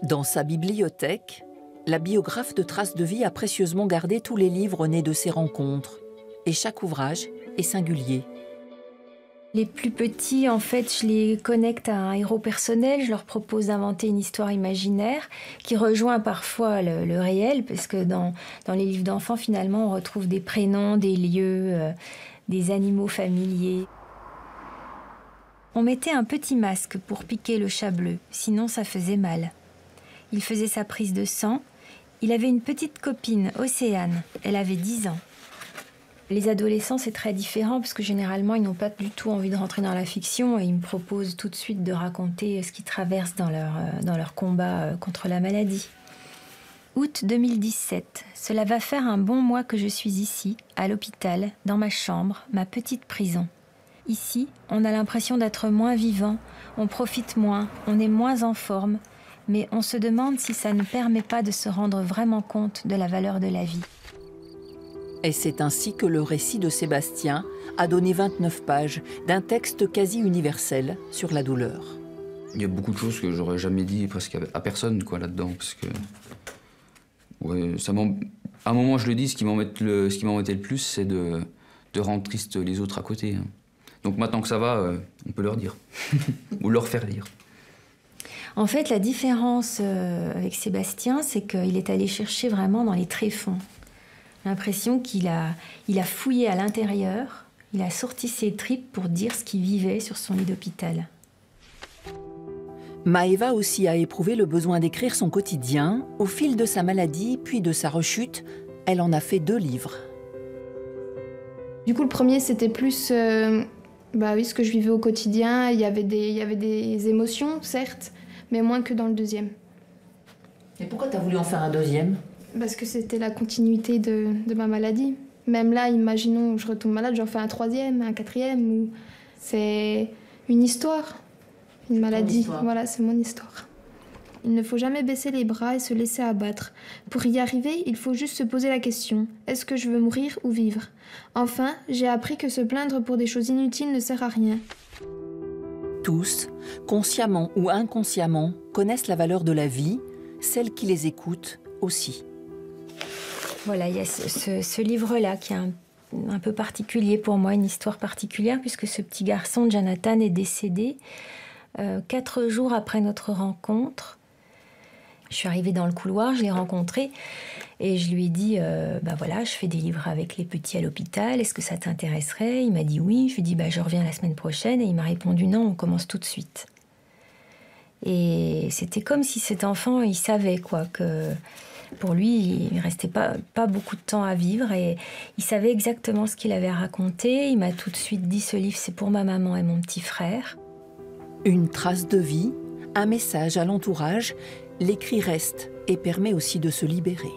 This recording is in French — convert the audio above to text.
Dans sa bibliothèque, la biographe de Traces de vie a précieusement gardé tous les livres nés de ces rencontres. Et chaque ouvrage est singulier. Les plus petits, en fait, je les connecte à un héros personnel. Je leur propose d'inventer une histoire imaginaire qui rejoint parfois le réel, parce que dans les livres d'enfants, finalement, on retrouve des prénoms, des lieux, des animaux familiers. On mettait un petit masque pour piquer le chat bleu, sinon ça faisait mal. Il faisait sa prise de sang. Il avait une petite copine, Océane. Elle avait 10 ans. Les adolescents, c'est très différent parce que généralement, ils n'ont pas du tout envie de rentrer dans la fiction et ils me proposent tout de suite de raconter ce qu'ils traversent dans leur combat contre la maladie. Août 2017. Cela va faire un bon mois que je suis ici, à l'hôpital, dans ma chambre, ma petite prison. Ici, on a l'impression d'être moins vivant, on profite moins, on est moins en forme, mais on se demande si ça ne permet pas de se rendre vraiment compte de la valeur de la vie. Et c'est ainsi que le récit de Sébastien a donné 29 pages d'un texte quasi universel sur la douleur. Il y a beaucoup de choses que j'aurais jamais dit presque à personne là-dedans, parce que ouais, à un moment je le dis, ce qui m'embêtait le plus, c'est de rendre triste les autres à côté. Donc maintenant que ça va, on peut leur dire ou leur faire lire. En fait, la différence avec Sébastien, c'est qu'il est allé chercher vraiment dans les tréfonds. L'impression qu'il a fouillé à l'intérieur, il a sorti ses tripes pour dire ce qu'il vivait sur son lit d'hôpital. Maëva aussi a éprouvé le besoin d'écrire son quotidien. Au fil de sa maladie, puis de sa rechute, elle en a fait 2 livres. Du coup, le premier, c'était plus ce que je vivais au quotidien. Il y avait des émotions, certes, mais moins que dans le deuxième. Et pourquoi tu as voulu en faire un deuxième ? Parce que c'était la continuité de ma maladie. Même là, imaginons, je retombe malade, j'en fais un 3e, un 4e. C'est une histoire, une maladie. Voilà, c'est mon histoire. Il ne faut jamais baisser les bras et se laisser abattre. Pour y arriver, il faut juste se poser la question. Est-ce que je veux mourir ou vivre ? Enfin, j'ai appris que se plaindre pour des choses inutiles ne sert à rien. Tous, consciemment ou inconsciemment, connaissent la valeur de la vie, celles qui les écoutent aussi. Voilà, il y a ce livre-là qui est un peu particulier pour moi, une histoire particulière, puisque ce petit garçon, Jonathan, est décédé 4 jours après notre rencontre. Je suis arrivée dans le couloir, je l'ai rencontré et je lui ai dit voilà, je fais des livres avec les petits à l'hôpital, est-ce que ça t'intéresserait ? Il m'a dit oui, je lui ai dit je reviens la semaine prochaine et il m'a répondu non, on commence tout de suite. Et c'était comme si cet enfant, il savait que pour lui, il ne restait pas beaucoup de temps à vivre et il savait exactement ce qu'il avait à raconter. Il m'a tout de suite dit ce livre, c'est pour ma maman et mon petit frère. Une trace de vie, un message à l'entourage, l'écrit reste et permet aussi de se libérer.